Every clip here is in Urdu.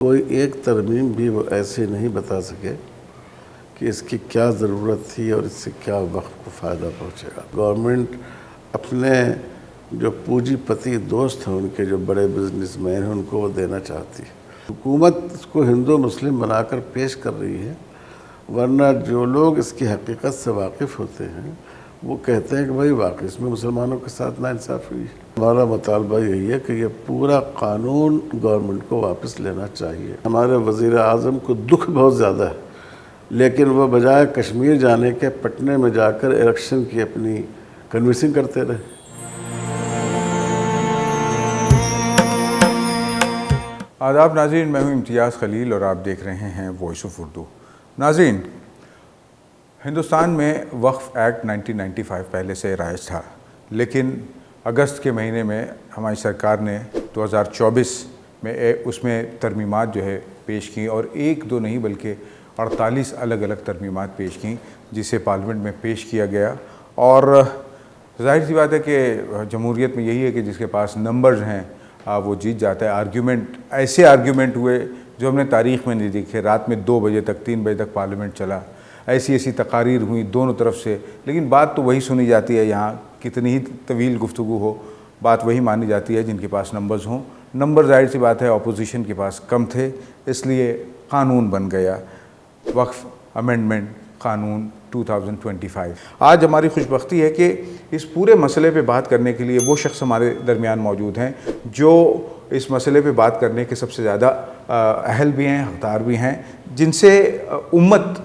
کوئی ایک ترمیم بھی وہ ایسے نہیں بتا سکے کہ اس کی کیا ضرورت تھی اور اس سے کیا وقت کو فائدہ پہنچے گا۔ گورنمنٹ اپنے جو پونجی پتی دوست ہیں، ان کے جو بڑے بزنس مین ہیں، ان کو وہ دینا چاہتی ہے۔ حکومت اس کو ہندو مسلم بنا کر پیش کر رہی ہے، ورنہ جو لوگ اس کی حقیقت سے واقف ہوتے ہیں وہ کہتے ہیں کہ بھائی واقعی اس میں مسلمانوں کے ساتھ ناانصافی ہوئی ہے۔ ہمارا مطالبہ یہی ہے کہ یہ پورا قانون گورنمنٹ کو واپس لینا چاہیے۔ ہمارے وزیر اعظم کو دکھ بہت زیادہ ہے، لیکن وہ بجائے کشمیر جانے کے پٹنے میں جا کر الیکشن کی اپنی کنوینسنگ کرتے رہے۔ آداب ناظرین، میں ہوں امتیاز خلیل اور آپ دیکھ رہے ہیں وائس آف اردو۔ ناظرین، ہندوستان میں وقف ایکٹ 1995 پہلے سے رائج تھا، لیکن اگست کے مہینے میں ہماری سرکار نے 2024 میں اس میں ترمیمات جو ہے پیش کی، اور ایک دو نہیں بلکہ 48 الگ الگ ترمیمات پیش کیں، جسے پارلیمنٹ میں پیش کیا گیا۔ اور ظاہر سی بات ہے کہ جمہوریت میں یہی ہے کہ جس کے پاس نمبرز ہیں وہ جیت جاتا ہے۔ ایسے آرگیومنٹ ہوئے جو ہم نے تاریخ میں نہیں دیکھے۔ رات میں 2 بجے تک 3 بجے تک پارلیمنٹ چلا، ایسی تقاریر ہوئیں دونوں طرف سے، لیکن بات تو وہی سنی جاتی ہے۔ یہاں کتنی ہی طویل گفتگو ہو، بات وہی مانی جاتی ہے جن کے پاس نمبرز ہوں۔ نمبر ظاہر سی بات ہے اپوزیشن کے پاس کم تھے، اس لیے قانون بن گیا، وقف امینڈمنٹ قانون 2025۔ آج ہماری خوش بختی ہے کہ اس پورے مسئلے پہ بات کرنے کے لیے وہ شخص ہمارے درمیان موجود ہیں جو اس مسئلے پہ بات کرنے کے سب سے زیادہ اہل بھی ہیں، حقدار بھی ہیں، جن سے امت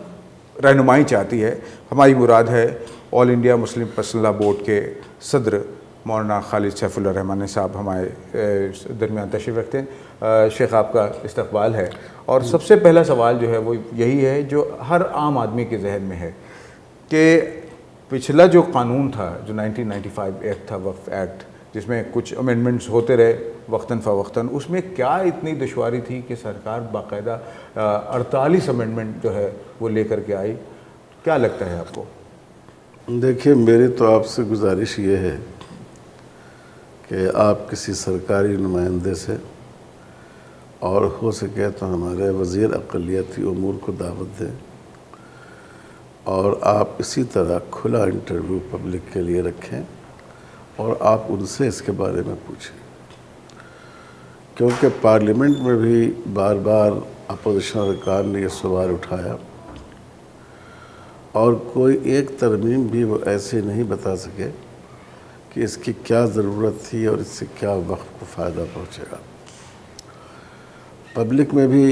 رہنمائی چاہتی ہے۔ ہماری مراد ہے All India Muslim Personal Law Board کے صدر مولانا خالد سیف اللہ رحمانی صاحب ہمارے درمیان تشریف رکھتے ہیں۔ شیخ، آپ کا استقبال ہے، اور سب سے پہلا سوال جو ہے وہ یہی ہے جو ہر عام آدمی کے ذہن میں ہے کہ پچھلا جو قانون تھا، جو 1995 ایکٹ تھا، وقف ایکٹ، جس میں کچھ امینڈمنٹس ہوتے رہے وقتاً فوقتاً، اس میں کیا اتنی دشواری تھی کہ سرکار باقاعدہ 48 امینڈمنٹ جو ہے وہ لے کر کے آئی؟ کیا لگتا ہے آپ کو؟ دیکھیے، میری تو آپ سے گزارش یہ ہے کہ آپ کسی سرکاری نمائندے سے، اور ہو سکے تو ہمارے وزیر اقلیتی امور کو دعوت دیں، اور آپ اسی طرح کھلا انٹرویو پبلک کے لیے رکھیں، اور آپ ان سے اس کے بارے میں پوچھیں، کیونکہ پارلیمنٹ میں بھی بار بار اپوزیشن ارکان نے یہ سوال اٹھایا، اور کوئی ایک ترمیم بھی وہ ایسے نہیں بتا سکے کہ اس کی کیا ضرورت تھی اور اس سے کیا وقت کو فائدہ پہنچے گا۔ پبلک میں بھی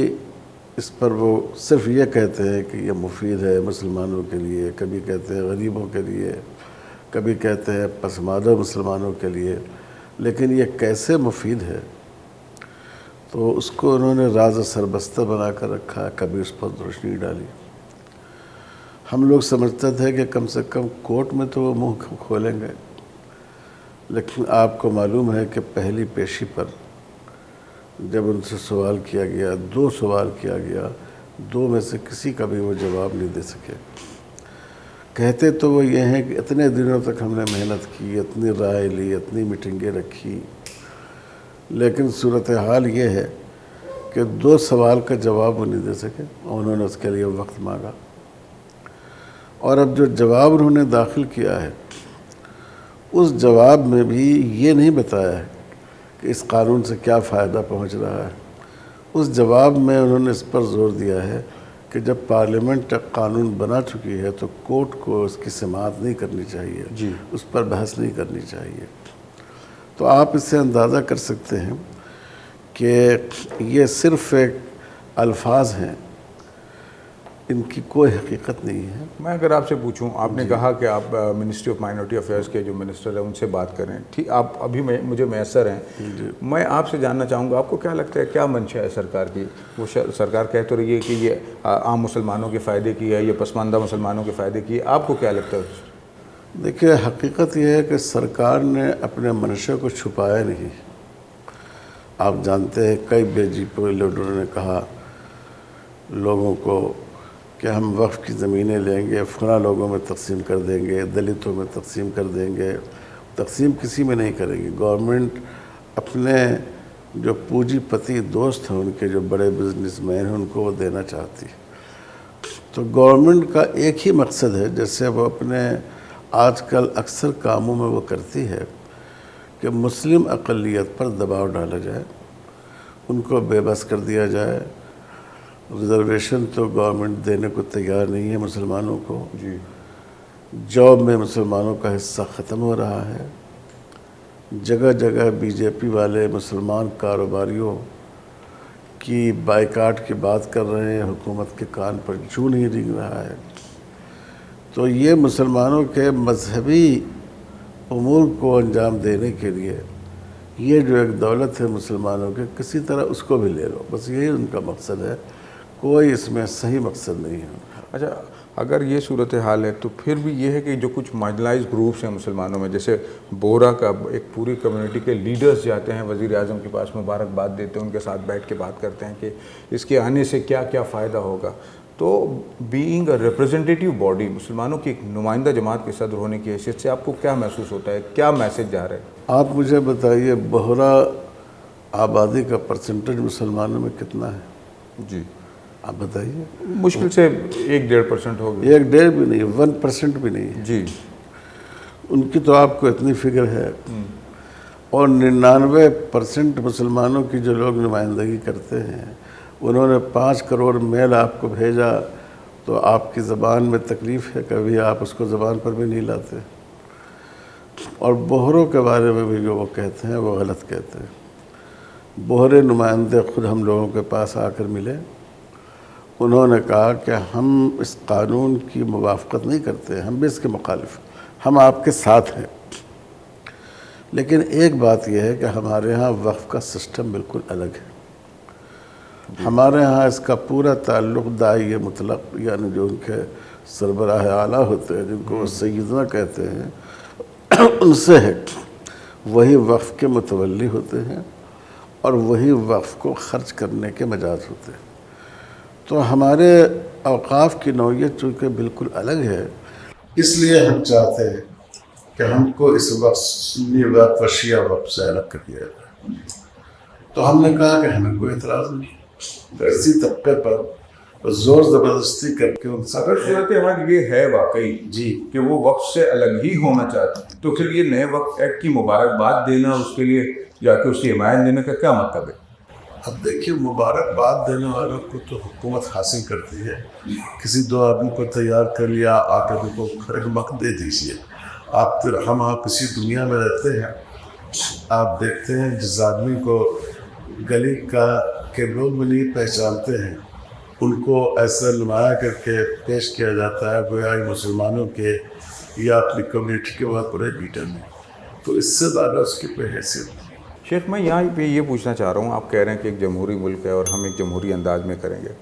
اس پر وہ صرف یہ کہتے ہیں کہ یہ مفید ہے مسلمانوں کے لیے، کبھی کہتے ہیں غریبوں کے لیے، کبھی کہتے ہیں پسماندہ مسلمانوں کے لیے، لیکن یہ کیسے مفید ہے تو اس کو انہوں نے راز سربستہ بنا کر رکھا، کبھی اس پر روشنی ڈالی۔ ہم لوگ سمجھتے تھے کہ کم سے کم کورٹ میں تو وہ منہ کھولیں گے، لیکن آپ کو معلوم ہے کہ پہلی پیشی پر جب ان سے سوال کیا گیا، 2 سوال کیا گیا، 2 میں سے کسی کا بھی وہ جواب نہیں دے سکے۔ کہتے تو وہ یہ ہیں کہ اتنے دنوں تک ہم نے محنت کی، اتنی رائے لی، اتنی میٹنگیں رکھی، لیکن صورتحال یہ ہے کہ 2 سوال کا جواب وہ نہیں دے سکے، اور انہوں نے اس کے لیے وقت مانگا۔ اور اب جو جواب انہوں نے داخل کیا ہے، اس جواب میں بھی یہ نہیں بتایا ہے کہ اس قانون سے کیا فائدہ پہنچ رہا ہے۔ اس جواب میں انہوں نے اس پر زور دیا ہے کہ جب پارلیمنٹ قانون بنا چکی ہے تو کورٹ کو اس کی سماعت نہیں کرنی چاہیے، اس پر بحث نہیں کرنی چاہیے۔ تو آپ اس سے اندازہ کر سکتے ہیں کہ یہ صرف ایک الفاظ ہیں، ان کی کوئی حقیقت نہیں ہے۔ میں اگر آپ سے پوچھوں، آپ نے کہا کہ آپ منسٹری آف مائنورٹی افیئرز کے جو منسٹر ہیں ان سے بات کریں، ٹھیک، آپ ابھی مجھے میسر ہیں، میں آپ سے جاننا چاہوں گا آپ کو کیا لگتا ہے کیا منشا ہے سرکار کی؟ وہ سرکار کہہ تو رہی ہے کہ یہ عام مسلمانوں کے فائدے کی ہے، یہ پسماندہ مسلمانوں کے فائدے کی ہے، آپ کو کیا لگتا ہے؟ دیکھیے، حقیقت یہ ہے کہ سرکار نے اپنے منشا کو چھپایا نہیں۔ آپ جانتے ہیں کئی بے جی پی لیڈروں نے کہا لوگوں کو کہ ہم وقف کی زمینیں لیں گے، فلاں لوگوں میں تقسیم کر دیں گے، دلتوں میں تقسیم کر دیں گے۔ تقسیم کسی میں نہیں کریں گے۔ گورنمنٹ اپنے جو پونجی پتی دوست ہیں ان کے، جو بڑے بزنس مین ہیں، ان کو وہ دینا چاہتی ہے۔ تو گورنمنٹ کا ایک ہی مقصد ہے، جیسے وہ اپنے آج کل اکثر کاموں میں وہ کرتی ہے، کہ مسلم اقلیت پر دباؤ ڈالا جائے، ان کو بے بس کر دیا جائے۔ ریزرویشن تو گورنمنٹ دینے کو تیار نہیں ہے مسلمانوں کو، جی، جاب میں مسلمانوں کا حصہ ختم ہو رہا ہے، جگہ جگہ بی جے پی والے مسلمان کاروباریوں کی بائیکاٹ کی بات کر رہے ہیں، حکومت کے کان پر جوں نہیں رنگ رہا ہے۔ تو یہ مسلمانوں کے مذہبی امور کو انجام دینے کے لیے یہ جو ایک دولت ہے مسلمانوں کے، کسی طرح اس کو بھی لے لو، بس یہی ان کا مقصد ہے، کوئی اس میں صحیح مقصد نہیں ہے۔ اچھا، اگر یہ صورتحال ہے تو پھر بھی یہ ہے کہ جو کچھ مارجنلائز گروپس ہیں مسلمانوں میں، جیسے بورا کا ایک پوری کمیونٹی کے لیڈرز جاتے ہیں وزیر اعظم کے پاس، مبارکباد دیتے ہیں، ان کے ساتھ بیٹھ کے بات کرتے ہیں کہ اس کے آنے سے کیا کیا فائدہ ہوگا۔ تو بینگ اے ریپرزنٹیٹیو باڈی، مسلمانوں کی ایک نمائندہ جماعت کے صدر ہونے کی حیثیت سے آپ کو کیا محسوس ہوتا ہے، کیا میسج جا رہا ہے؟ آپ مجھے بتائیے، بہرا آبادی کا پرسنٹیج مسلمانوں میں کتنا ہے؟ جی، آپ بتائیے۔ مشکل سے 1-1.5% ہوگی۔ 1.5 بھی نہیں، 1% بھی نہیں ہے۔ جی، ان کی تو آپ کو اتنی فکر ہے، اور 99% مسلمانوں کی جو لوگ نمائندگی کرتے ہیں، انہوں نے 5 کروڑ میل آپ کو بھیجا، تو آپ کی زبان میں تکلیف ہے، کبھی آپ اس کو زبان پر بھی نہیں لاتے۔ اور بہروں کے بارے میں بھی جو وہ کہتے ہیں وہ غلط کہتے ہیں۔ بہرے نمائندے خود ہم لوگوں کے پاس آ کر ملے، انہوں نے کہا کہ ہم اس قانون کی موافقت نہیں کرتے، ہم بھی اس کے مخالف، ہم آپ کے ساتھ ہیں، لیکن ایک بات یہ ہے کہ ہمارے ہاں وقف کا سسٹم بالکل الگ ہے۔ ہمارے ہاں اس کا پورا تعلق داعی مطلق، یعنی جو ان کے سربراہ اعلیٰ ہوتے ہیں، جن کو وہ سیدنا کہتے ہیں، ان سے ہے۔ وہی وقف کے متولی ہوتے ہیں اور وہی وقف کو خرچ کرنے کے مجاز ہوتے ہیں۔ تو ہمارے اوقاف کی نوعیت چونکہ بالکل الگ ہے، اس لیے ہم چاہتے ہیں کہ ہم کو اس وقت سنی وقف و شیعہ وقف سے الگ کر دیا جائے۔ تو ہم نے کہا کہ ہمیں کوئی اعتراض نہیں، اسی طبقے پر زور زبردستی کر کے ان سے اگر صورتحال یہ ہے واقعی جی کہ وہ وقف سے الگ ہی ہونا چاہتے ہیں، تو پھر یہ نئے وقف ایکٹ کی مبارکباد دینا اس کے لیے یا کہ اس کی حمایت دینے کا کیا مطلب ہے؟ اب دیکھیے، مبارکباد دینے والوں کو تو حکومت حاصل کرتی ہے، کسی 2 آدمی کو تیار کر لیا، آ کر ان کو خرمق دے دیجیے۔ آپ پھر ہم کسی دنیا میں رہتے ہیں، آپ دیکھتے ہیں جس آدمی کو گلی کا کے لوگ بھی نہیں پہچانتے ہیں، ان کو ایسا نمایاں کر کے پیش کیا جاتا ہے گویا مسلمانوں کے یا اپنی کمیونٹی کے بہت بڑے لیڈر میں، تو اس سے زیادہ اس کی کوئی حیثیت نہیں۔ شیخ، میں یہاں پہ یہ پوچھنا چاہ رہا ہوں، آپ کہہ رہے ہیں کہ ایک جمہوری ملک ہے اور ہم ایک جمہوری انداز میں کریں گے،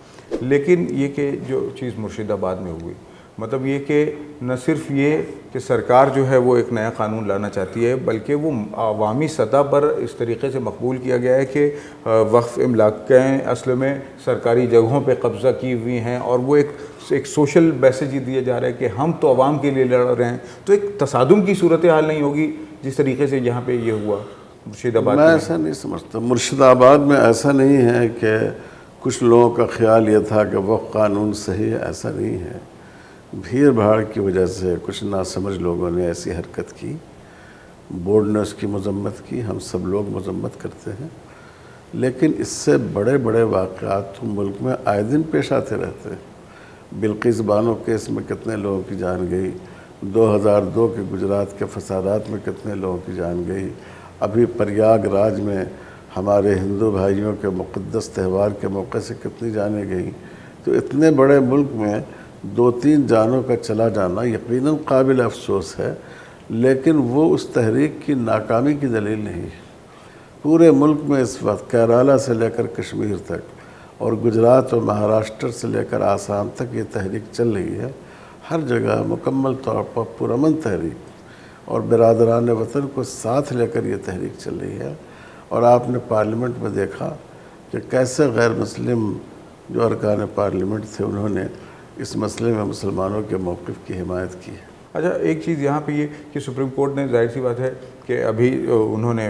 لیکن یہ کہ جو چیز مرشد آباد میں ہوئی، مطلب یہ کہ نہ صرف یہ کہ سرکار جو ہے وہ ایک نیا قانون لانا چاہتی ہے، بلکہ وہ عوامی سطح پر اس طریقے سے مقبول کیا گیا ہے کہ وقف املاکیں اصل میں سرکاری جگہوں پہ قبضہ کی ہوئی ہیں، اور وہ ایک سوشل میسیج ہی دیا جا رہا ہے کہ ہم تو عوام کے لیے لڑ رہے ہیں۔ تو ایک تصادم کی صورتحال نہیں ہوگی جس طریقے سے یہاں پہ یہ ہوا مرشد آباد میں ایسا نہیں سمجھتا۔ مرشد آباد میں ایسا نہیں ہے کہ کچھ لوگوں کا خیال یہ تھا کہ وقف قانون صحیح ہے، ایسا نہیں ہے۔ بھیڑ بھاڑ کی وجہ سے کچھ ناسمجھ لوگوں نے ایسی حرکت کی، بورڈ نے اس کی مذمت کی، ہم سب لوگ مذمت کرتے ہیں، لیکن اس سے بڑے بڑے واقعات تو ملک میں آئے دن پیش آتے رہتے ہیں۔ بلقیس بانو کیس میں کتنے لوگوں کی جان گئی، 2002 کے گجرات کے فسادات میں کتنے لوگوں کی جان گئی، ابھی پریاگ راج میں ہمارے ہندو بھائیوں کے مقدس تہوار کے موقع سے کتنی جانیں گئیں۔ تو اتنے بڑے ملک میں 2-3 جانوں کا چلا جانا یقیناً قابل افسوس ہے، لیکن وہ اس تحریک کی ناکامی کی دلیل نہیں ہے۔ پورے ملک میں اس وقت کیرالہ سے لے کر کشمیر تک اور گجرات اور مہاراشٹر سے لے کر آسام تک یہ تحریک چل رہی ہے، ہر جگہ مکمل طور پر پرامن تحریک اور برادران وطن کو ساتھ لے کر یہ تحریک چل رہی ہے۔ اور آپ نے پارلیمنٹ میں دیکھا کہ کیسے غیر مسلم جو ارکان پارلیمنٹ تھے انہوں نے اس مسئلے میں مسلمانوں کے موقف کی حمایت کی ہے۔ اچھا، ایک چیز یہاں پہ یہ کہ سپریم کورٹ نے ظاہر سی بات ہے کہ ابھی انہوں نے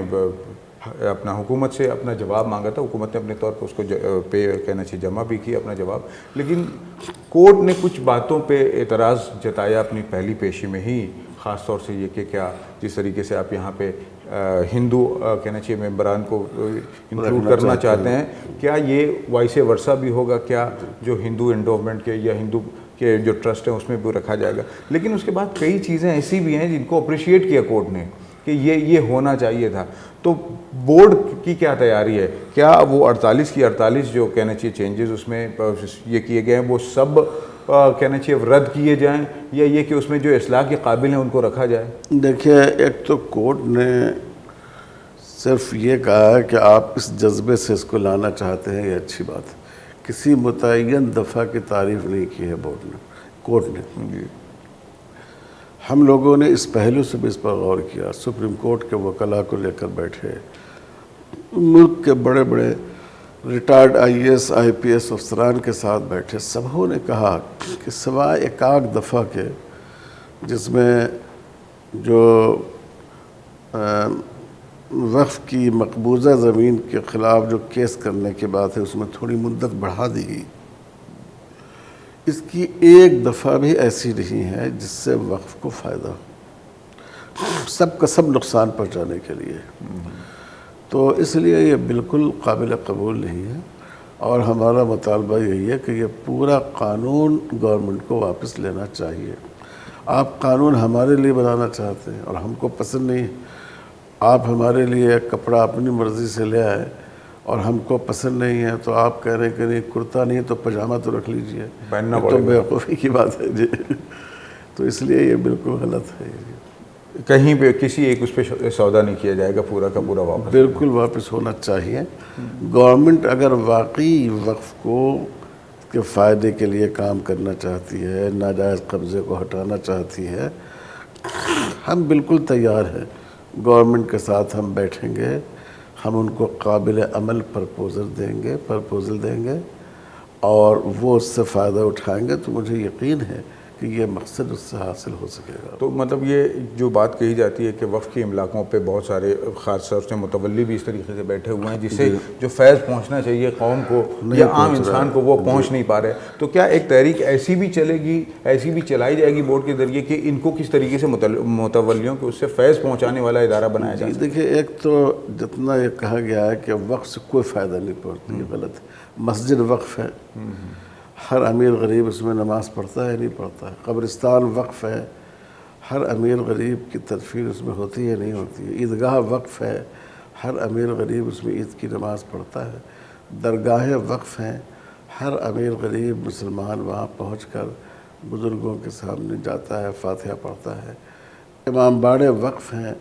اپنا حکومت سے اپنا جواب مانگا تھا. حکومت نے اپنے طور پر اس کو پے کہنا چاہیے جمع بھی کیا اپنا جواب, لیکن کورٹ نے کچھ باتوں پہ اعتراض جتایا اپنی پہلی پیشی میں ہی, خاص طور سے یہ کہ کیا جس طریقے سے آپ یہاں پہ ہندو کہنا چاہیے ممبران کو انکلوڈ کرنا چاہتے ہیں, کیا یہ وائس ورثہ بھی ہوگا, کیا جو ہندو انڈومنٹ کے یا ہندو کے جو ٹرسٹ ہیں اس میں بھی رکھا جائے گا. لیکن اس کے بعد کئی چیزیں ایسی بھی ہیں جن کو اپریشیٹ کیا کورٹ نے کہ یہ ہونا چاہیے تھا. تو بورڈ کی کیا تیاری ہے, کیا وہ 48 کی 48 جو کہنا چاہیے چینجز اس میں یہ کیے گئے ہیں وہ سب کہنا چاہیے رد کیے جائیں, یا یہ کہ اس میں جو اصلاح کے قابل ہیں ان کو رکھا جائے؟ دیکھیے, ایک تو کورٹ نے صرف یہ کہا ہے کہ آپ اس جذبے سے اس کو لانا چاہتے ہیں, یہ اچھی بات ہے. کسی متعین دفعہ کی تعریف نہیں کی ہے کورٹ نے. ہم لوگوں نے اس پہلو سے بھی اس پر غور کیا, سپریم کورٹ کے وکلاء کو لے کر بیٹھے, ملک کے بڑے بڑے ریٹائرڈ IAS IPS افسران کے ساتھ بیٹھے. سبھوں نے کہا کہ سوائے ایک آدھ دفعہ کے جس میں جو وقف کی مقبوضہ زمین کے خلاف جو کیس کرنے کی بات ہے اس میں تھوڑی مدت بڑھا دی گئی, اس کی ایک دفعہ بھی ایسی نہیں ہے جس سے وقف کو فائدہ ہو, سب کا سب نقصان پہنچانے کے لیے. تو اس لیے یہ بالکل قابل قبول نہیں ہے, اور ہمارا مطالبہ یہی ہے کہ یہ پورا قانون گورنمنٹ کو واپس لینا چاہیے. آپ قانون ہمارے لیے بنانا چاہتے ہیں اور ہم کو پسند نہیں ہے. آپ ہمارے لیے کپڑا اپنی مرضی سے لے آئے اور ہم کو پسند نہیں ہے, تو آپ کہہ رہے ہیں کہ نہیں کرتا نہیں تو پاجامہ تو رکھ لیجئے, تو بیوقوفی کی بات ہے جی. تو اس لیے یہ بالکل غلط ہے. کہیں پہ کسی ایک اس پہ سودا نہیں کیا جائے گا, پورا کا پورا واپس بالکل واپس ہونا چاہیے. گورنمنٹ اگر واقعی وقف کو کے فائدے کے لیے کام کرنا چاہتی ہے, ناجائز قبضے کو ہٹانا چاہتی ہے, ہم بالکل تیار ہیں. گورنمنٹ کے ساتھ ہم بیٹھیں گے, ہم ان کو قابل عمل پرپوزل دیں گے اور وہ اس سے فائدہ اٹھائیں گے. تو مجھے یقین ہے کہ یہ مقصد اس سے حاصل ہو سکے گا. تو مطلب یہ جو بات کہی جاتی ہے کہ وقف کی املاکوں پہ بہت سارے خاص طور سے متولی بھی اس طریقے سے بیٹھے ہوئے ہیں جس سے جو فیض پہنچنا چاہیے قوم کو یا عام انسان کو وہ پہنچ نہیں پا رہے. تو کیا ایک تحریک ایسی بھی چلے گی, ایسی بھی چلائی جائے گی بورڈ کے ذریعے کہ ان کو کس طریقے سے متولیوں کو اس سے فیض پہنچانے والا ادارہ بنایا جائے؟ دیکھیے, ایک تو جتنا یہ کہا گیا ہے کہ وقف سے کوئی فائدہ نہیں پہنچتا, یہ غلط ہے. مسجد وقف ہے, ہر امیر غریب اس میں نماز پڑھتا ہے نہیں پڑھتا ہے. قبرستان وقف ہے, ہر امیر غریب کی تدفین اس میں ہوتی ہے نہیں ہوتی ہے. عیدگاہ وقف ہے, ہر امیر غریب اس میں عید کی نماز پڑھتا ہے. درگاہیں وقف ہیں, ہر امیر غریب مسلمان وہاں پہنچ کر بزرگوں کے سامنے جاتا ہے, فاتحہ پڑھتا ہے. امام باڑے وقف ہیں,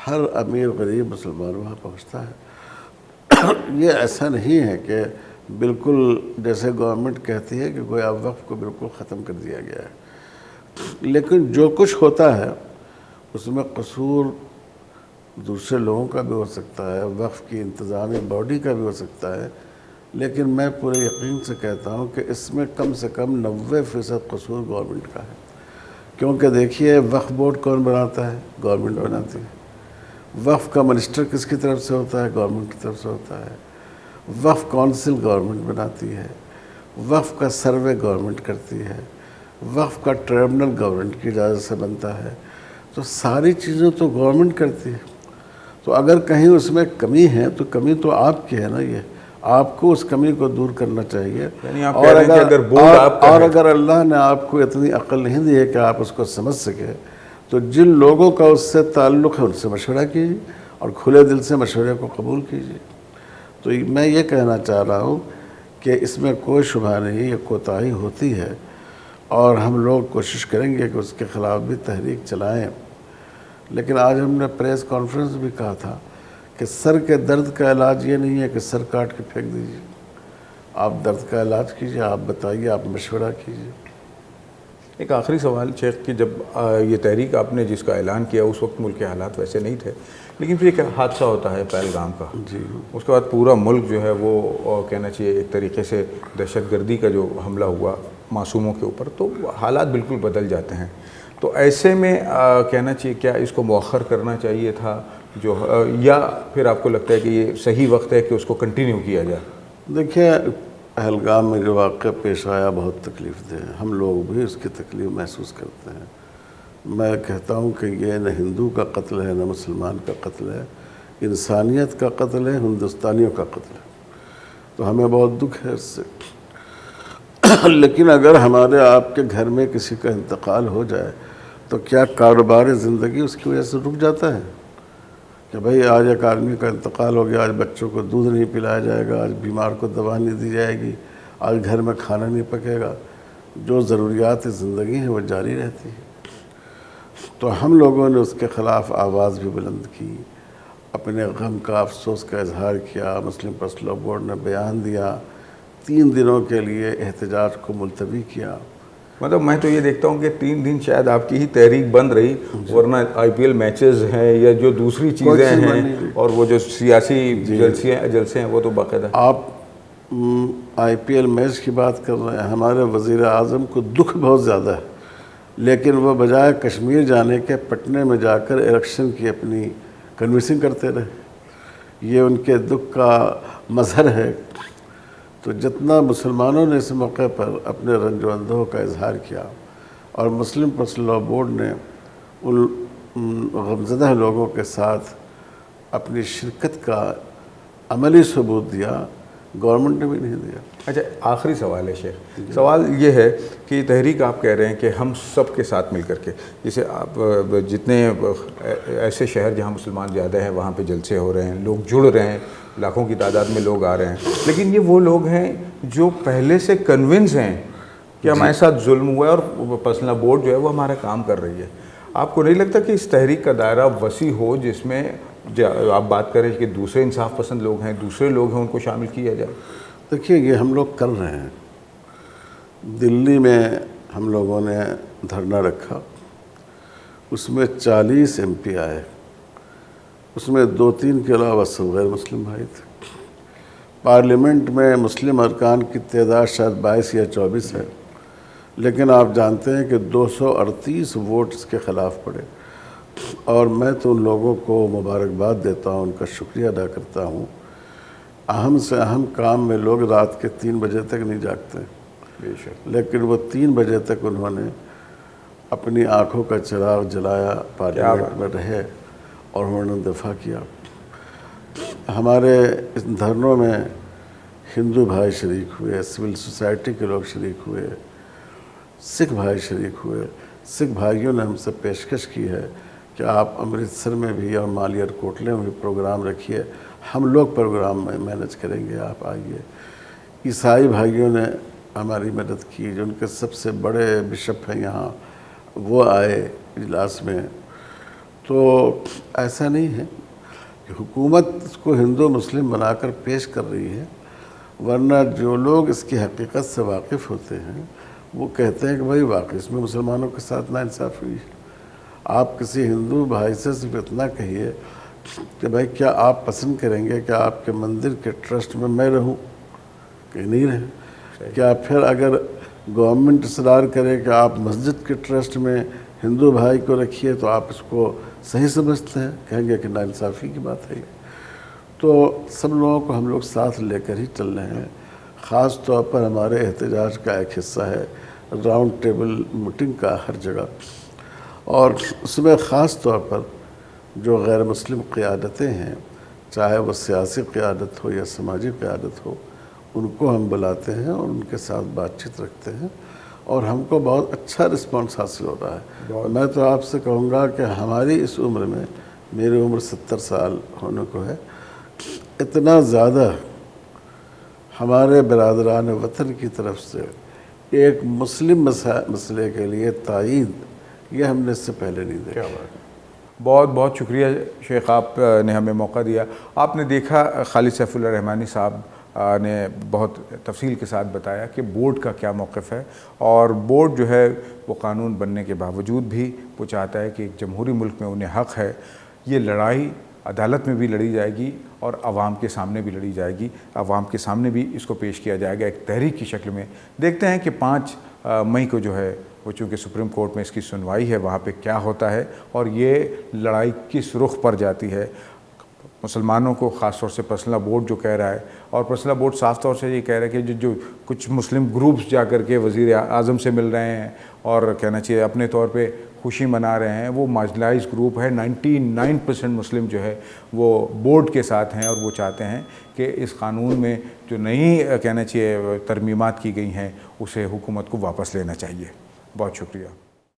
ہر امیر غریب مسلمان وہاں پہنچتا ہے. یہ ایسا نہیں ہے کہ بالکل جیسے گورنمنٹ کہتی ہے کہ گویا وقف کو بالکل ختم کر دیا گیا ہے. لیکن جو کچھ ہوتا ہے اس میں قصور دوسرے لوگوں کا بھی ہو سکتا ہے, وقف کی انتظامی باڈی کا بھی ہو سکتا ہے. لیکن میں پورے یقین سے کہتا ہوں کہ اس میں کم سے کم 90% قصور گورنمنٹ کا ہے. کیونکہ دیکھیے, وقف بورڈ کون بناتا ہے؟ گورنمنٹ بناتی ہے. وقف کا منسٹر کس کی طرف سے ہوتا ہے؟ گورنمنٹ کی طرف سے ہوتا ہے. وقف کونسل گورنمنٹ بناتی ہے. وقف کا سروے گورنمنٹ کرتی ہے. وقف کا ٹریبونل گورنمنٹ کی اجازت سے بنتا ہے. تو ساری چیزیں تو گورنمنٹ کرتی ہے. تو اگر کہیں اس میں کمی ہے تو کمی تو آپ کی ہے نا. یہ آپ کو اس کمی کو دور کرنا چاہیے. اور اگر اللہ نے آپ کو اتنی عقل نہیں دی ہے کہ آپ اس کو سمجھ سکے, تو جن لوگوں کا اس سے تعلق ہے ان سے مشورہ کیجیے اور کھلے دل سے مشورے کو قبول کیجیے. تو میں یہ کہنا چاہ رہا ہوں کہ اس میں کوئی شبہ نہیں, یہ کوتاہی ہوتی ہے اور ہم لوگ کوشش کریں گے کہ اس کے خلاف بھی تحریک چلائیں. لیکن آج ہم نے پریس کانفرنس بھی کہا تھا کہ سر کے درد کا علاج یہ نہیں ہے کہ سر کاٹ کے پھینک دیجیے. آپ درد کا علاج کیجیے, آپ بتائیے, آپ مشورہ کیجیے. ایک آخری سوال شیخ, کہ جب یہ تحریک آپ نے جس کا اعلان کیا اس وقت ملک کے حالات ویسے نہیں تھے, لیکن پھر ایک حادثہ ہوتا ہے پہلگام کا, جی, اس کے بعد پورا ملک جو ہے وہ کہنا چاہیے ایک طریقے سے دہشت گردی کا جو حملہ ہوا معصوموں کے اوپر, تو حالات بالکل بدل جاتے ہیں. تو ایسے میں کہنا چاہیے کیا اس کو مؤخر کرنا چاہیے تھا, جو یا پھر آپ کو لگتا ہے کہ یہ صحیح وقت ہے کہ اس کو کنٹینیو کیا جائے؟ دیکھیں پہلگام میں جو واقعہ پیش آیا بہت تکلیف دہ ہے، ہم لوگ بھی اس کی تکلیف محسوس کرتے ہیں۔ میں کہتا ہوں کہ یہ نہ ہندو کا قتل ہے نہ مسلمان کا قتل ہے، انسانیت کا قتل ہے، ہندوستانیوں کا قتل ہے، تو ہمیں بہت دکھ ہے اس سے۔ لیکن اگر ہمارے آپ کے گھر میں کسی کا انتقال ہو جائے تو کیا کاروبار زندگی اس کی وجہ سے رک جاتا ہے؟ کہ بھئی آج ایک آدمی کا انتقال ہو گیا، آج بچوں کو دودھ نہیں پلایا جائے گا، آج بیمار کو دوا نہیں دی جائے گی، آج گھر میں کھانا نہیں پکے گا، جو ضروریات زندگی ہیں وہ جاری رہتی ہیں۔ تو ہم لوگوں نے اس کے خلاف آواز بھی بلند کی، اپنے غم کا افسوس کا اظہار کیا، مسلم پرسنل لاء بورڈ نے بیان دیا، 3 دنوں کے لیے احتجاج کو ملتوی کیا۔ مطلب میں تو یہ دیکھتا ہوں کہ 3 دن شاید آپ کی ہی تحریک بند رہی، ورنہ آئی پی ایل میچز ہیں یا جو دوسری چیزیں ہیں اور وہ جو سیاسی جلسے ہیں وہ تو باقاعدہ۔ آپ آئی پی ایل میچ کی بات کر رہے ہیں، ہمارے وزیر اعظم کو دکھ بہت زیادہ ہے، لیکن وہ بجائے کشمیر جانے کے پٹنے میں جا کر الیکشن کی اپنی کنوینسنگ کرتے رہے، یہ ان کے دکھ کا مظہر ہے۔ تو جتنا مسلمانوں نے اس موقع پر اپنے رنج و اندوہ کا اظہار کیا اور مسلم پرسنل لاء بورڈ نے ان غمزدہ لوگوں کے ساتھ اپنی شرکت کا عملی ثبوت دیا، گورنمنٹ نے بھی نہیں دیا۔ اچھا، آخری سوال ہے شیخ، سوال یہ ہے کہ یہ تحریک آپ کہہ رہے ہیں کہ ہم سب کے ساتھ مل کر کے، جیسے آپ جتنے ایسے شہر جہاں مسلمان زیادہ ہیں وہاں پہ جلسے ہو رہے ہیں، لوگ جڑ رہے ہیں، لاکھوں کی تعداد میں لوگ آ رہے ہیں، لیکن یہ وہ لوگ ہیں جو پہلے سے کنونس ہیں کہ ہمارے ساتھ ظلم ہوا ہے اور پرسنل لاء بورڈ جو ہے وہ ہمارا کام کر رہی ہے۔ آپ کو نہیں لگتا کہ اس تحریک کا دائرہ وسیع ہو جس میں آپ بات کریں کہ دوسرے انصاف پسند لوگ ہیں، دوسرے لوگ ہیں، ان کو شامل کیا جائے؟ دیکھیے یہ ہم لوگ کر رہے ہیں۔ دلی میں ہم لوگوں نے دھرنا رکھا، اس میں 40 ایم پی آئے، اس میں 2-3 کے علاوہ سب غیر مسلم بھائی تھے۔ پارلیمنٹ میں مسلم ارکان کی تعداد شاید 22 یا 24 ہے، لیکن آپ جانتے ہیں کہ 238 ووٹ اس کے خلاف پڑے، اور میں تو ان لوگوں کو مبارکباد دیتا ہوں، ان کا شکریہ ادا کرتا ہوں۔ اہم سے اہم کام میں لوگ رات کے 3 بجے تک نہیں جاگتے، بے شک، لیکن وہ 3 بجے تک انہوں نے اپنی آنکھوں کا چراغ جلایا، پارلیمنٹ میں رہے اور انہوں نے دفاع کیا۔ ہمارے اس دھرنوں میں ہندو بھائی شریک ہوئے، سول سوسائٹی کے لوگ شریک ہوئے، سکھ بھائی شریک ہوئے۔ سکھ بھائیوں نے ہم سے پیشکش کی ہے کہ آپ امرتسر میں بھی اور مالیار کوٹلے میں بھی پروگرام رکھیے، ہم لوگ پروگرام میں مینج کریں گے، آپ آئیے۔ عیسائی بھائیوں نے ہماری مدد کی، جو ان کے سب سے بڑے بشپ ہیں یہاں، وہ آئے اجلاس میں۔ تو ایسا نہیں ہے کہ حکومت اس کو ہندو مسلم بنا کر پیش کر رہی ہے، ورنہ جو لوگ اس کی حقیقت سے واقف ہوتے ہیں وہ کہتے ہیں کہ بھائی واقعی اس میں مسلمانوں کے ساتھ ناانصافی ہوئی ہے۔ آپ کسی ہندو بھائی سے صرف اتنا کہیے کہ بھائی کیا آپ پسند کریں گے کہ آپ کے مندر کے ٹرسٹ میں رہوں کہ نہیں رہیں؟ کیا پھر اگر گورنمنٹ اصرار کرے کہ آپ مسجد کے ٹرسٹ میں ہندو بھائی کو رکھیے تو آپ اس کو صحیح سمجھتے ہیں؟ کہیں گے کہ ناانصافی کی بات ہے۔ تو سب لوگوں کو ہم لوگ ساتھ لے کر ہی چل رہے ہیں۔ خاص طور پر ہمارے احتجاج کا ایک حصہ ہے راؤنڈ ٹیبل میٹنگ کا ہر جگہ، اور اس میں خاص طور پر جو غیر مسلم قیادتیں ہیں، چاہے وہ سیاسی قیادت ہو یا سماجی قیادت ہو، ان کو ہم بلاتے ہیں اور ان کے ساتھ بات چیت رکھتے ہیں، اور ہم کو بہت اچھا رسپانس حاصل ہو رہا ہے۔ میں تو آپ سے کہوں گا کہ ہماری اس عمر میں، میری عمر 70 سال ہونے کو ہے، اتنا زیادہ ہمارے برادران وطن کی طرف سے ایک مسلم مسئلے کے لیے تائید، یہ ہم نے اس سے پہلے نہیں دیکھا۔ بہت بہت شکریہ شیخ، آپ نے ہمیں موقع دیا۔ آپ نے دیکھا خالد سیف اللہ رحمانی صاحب نے بہت تفصیل کے ساتھ بتایا کہ بورڈ کا کیا موقف ہے، اور بورڈ جو ہے وہ قانون بننے کے باوجود بھی وہ چاہتا ہے کہ ایک جمہوری ملک میں انہیں حق ہے۔ یہ لڑائی عدالت میں بھی لڑی جائے گی اور عوام کے سامنے بھی لڑی جائے گی، عوام کے سامنے بھی اس کو پیش کیا جائے گا ایک تحریک کی شکل میں۔ دیکھتے ہیں کہ 5 مئی کو جو ہے وہ چونکہ سپریم کورٹ میں اس کی سنوائی ہے، وہاں پہ کیا ہوتا ہے اور یہ لڑائی کس رخ پر جاتی ہے۔ مسلمانوں کو خاص طور سے پرسنل بورڈ جو کہہ رہا ہے، اور پرسنل بورڈ صاف طور سے یہ کہہ رہا ہے کہ جو کچھ مسلم گروپس جا کر کے وزیر اعظم سے مل رہے ہیں اور کہنا چاہیے اپنے طور پہ خوشی منا رہے ہیں، وہ مارجنلائز گروپ ہے۔ 99% مسلم جو ہے وہ بورڈ کے ساتھ ہیں اور وہ چاہتے ہیں کہ اس قانون میں جو نئی کہنا چاہیے ترمیمات کی گئی ہیں اسے حکومت کو واپس لینا چاہیے۔ بہت شکریہ۔